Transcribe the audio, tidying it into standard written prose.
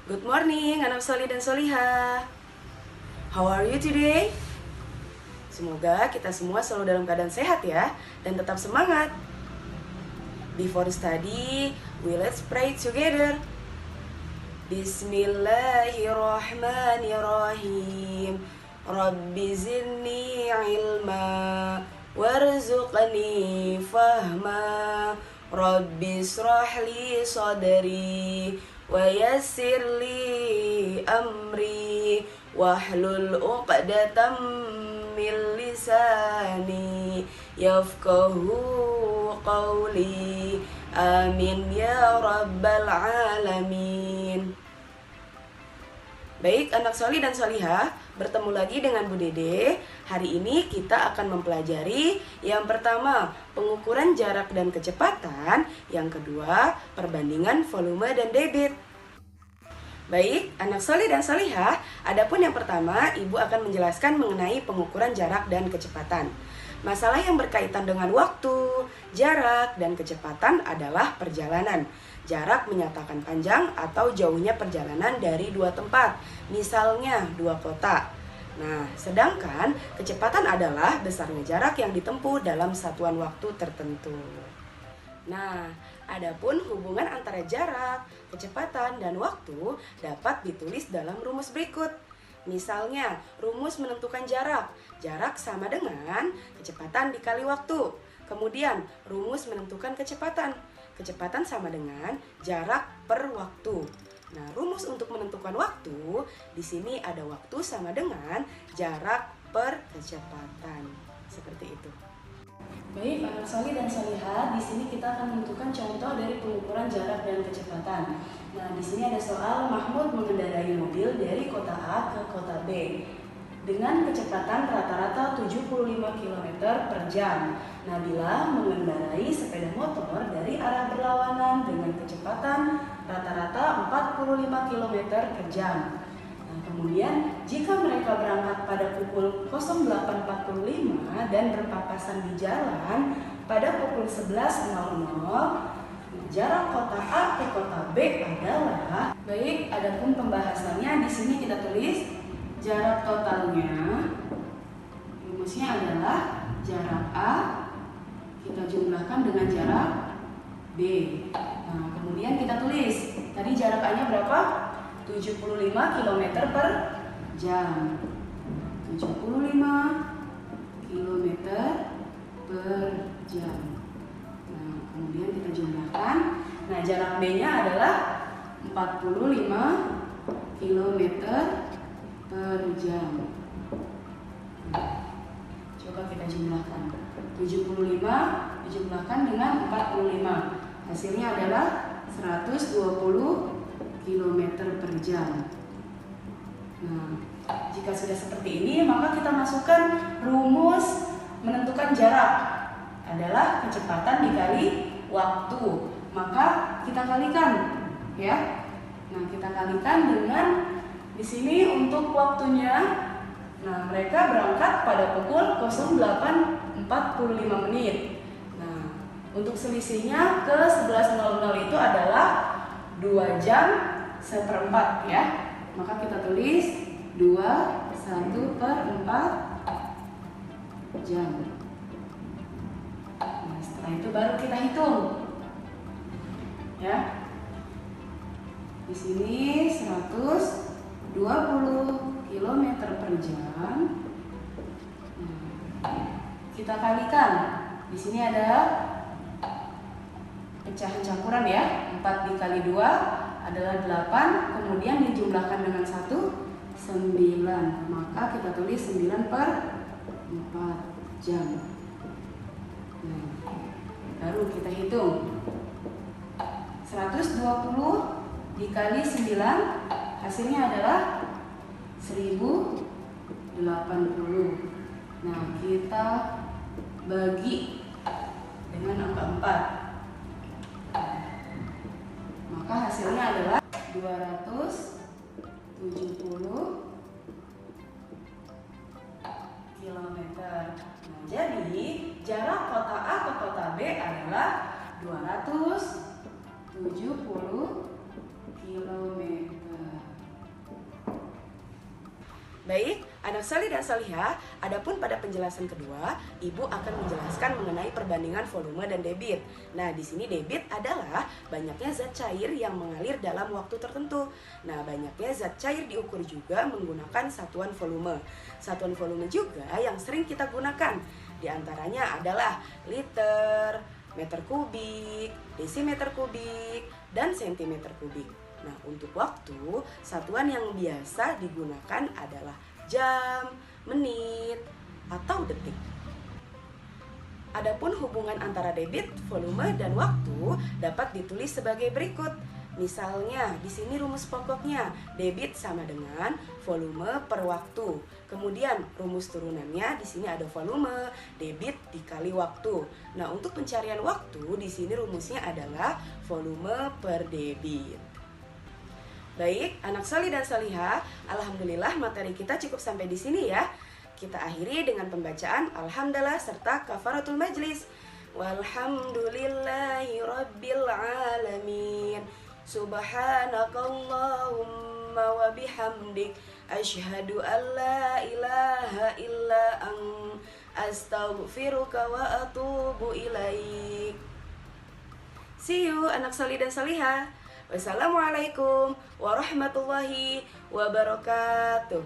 Good morning, anak solih dan solihah. How are you today? Semoga kita semua selalu dalam keadaan sehat ya, dan tetap semangat. Before study, let's pray together. Bismillahirrahmanirrahim. Rabbi zidni ilma warzuqni fahma. Rabbi israhli sadri wa yassir li amri wahlul 'uqdatam min lisani yafqahu qawli. Amin ya rabbal alamin. Baik anak solih dan solihah, bertemu lagi dengan Bu Dede. Hari ini kita akan mempelajari yang pertama, pengukuran jarak dan kecepatan. Yang kedua, perbandingan volume dan debit. Baik, anak solih dan solihah, adapun yang pertama, Ibu akan menjelaskan mengenai pengukuran jarak dan kecepatan. Masalah yang berkaitan dengan waktu, jarak, dan kecepatan adalah perjalanan. Jarak menyatakan panjang atau jauhnya perjalanan dari dua tempat, misalnya dua kota. Nah, sedangkan kecepatan adalah besarnya jarak yang ditempuh dalam satuan waktu tertentu. Nah, adapun hubungan antara jarak, kecepatan, dan waktu dapat ditulis dalam rumus berikut. Misalnya, rumus menentukan jarak. Jarak sama dengan kecepatan dikali waktu. Kemudian, rumus menentukan kecepatan. Kecepatan sama dengan jarak per waktu. Nah, rumus untuk menentukan waktu, di sini ada waktu sama dengan jarak per kecepatan. Seperti itu. Baik, anak solih dan solihah, di sini kita akan menentukan contoh dari pengukuran jarak dan kecepatan. Nah, di sini ada soal Mahmud mengendarai mobil dari kota A ke kota B dengan kecepatan rata-rata 75 km per jam. Nabila mengendarai sepeda motor dari arah berlawanan dengan kecepatan rata-rata 45 km per jam. Nah, kemudian jika mereka berangkat pada pukul 08.45 dan berpapasan di jalan pada pukul 11.00, jarak kota A ke kota B adalah. Baik, adapun pembahasannya di sini kita tulis jarak totalnya. Rumusnya adalah jarak A kita jumlahkan dengan jarak B. Nah, kemudian kita tulis tadi jarak A-nya berapa? 75 km per jam. 75 km per jam. Nah, kemudian kita jumlahkan. Nah, jarak B-nya adalah 45 km per jam. Coba kita jumlahkan. 75 dijumlahkan dengan 45. Hasilnya adalah 120 km per jam. Nah, jika sudah seperti ini, maka kita masukkan rumus menentukan jarak adalah kecepatan dikali waktu. Maka kita kalikan, ya. Nah, kita kalikan dengan di sini untuk waktunya. Nah, mereka berangkat pada pukul 08.45 menit. Nah, untuk selisihnya ke 11.00 itu adalah 2 jam seperempat, ya. Maka kita tulis 2/1/4 jam. Nah, setelah itu baru kita hitung, ya. Di sini 120 km per jam. Kita kalikan. Di sini ada pecahan campuran, ya. 4 dikali 2 adalah 8. Kemudian dijumlahkan dengan 1, 9. Maka kita tulis 9/4 jam. Nah, baru kita hitung. 120 dikali 9, hasilnya adalah 1080. Nah, kita bagi dengan angka 4. Maka hasilnya adalah 270 km. Nah, jadi jarak kota A ke kota B adalah 270 km. Baik, anak salih dan salihah, adapun pada penjelasan kedua, Ibu akan menjelaskan mengenai perbandingan volume dan debit. Nah, di sini debit adalah banyaknya zat cair yang mengalir dalam waktu tertentu. Nah, banyaknya zat cair diukur juga menggunakan satuan volume. Satuan volume juga yang sering kita gunakan. Di antaranya adalah liter, meter kubik, desimeter kubik, dan sentimeter kubik. Nah, untuk waktu, satuan yang biasa digunakan adalah jam, menit, atau detik. Adapun hubungan antara debit, volume, dan waktu dapat ditulis sebagai berikut. Misalnya, di sini rumus pokoknya, debit sama dengan volume per waktu. Kemudian, rumus turunannya di sini ada volume, debit dikali waktu. Nah, untuk pencarian waktu, di sini rumusnya adalah volume per debit. Baik, anak salih dan salihah, alhamdulillah materi kita cukup sampai di sini ya. Kita akhiri dengan pembacaan alhamdulillah serta kafaratul majlis. Walhamdulillahi rabbil alamin. Subhanakallahumma wa bihamdik asyhadu an la ilaha illa astaghfiruka wa atubu ilaik. See you anak salih dan salihah. Wassalamualaikum warahmatullahi wabarakatuh.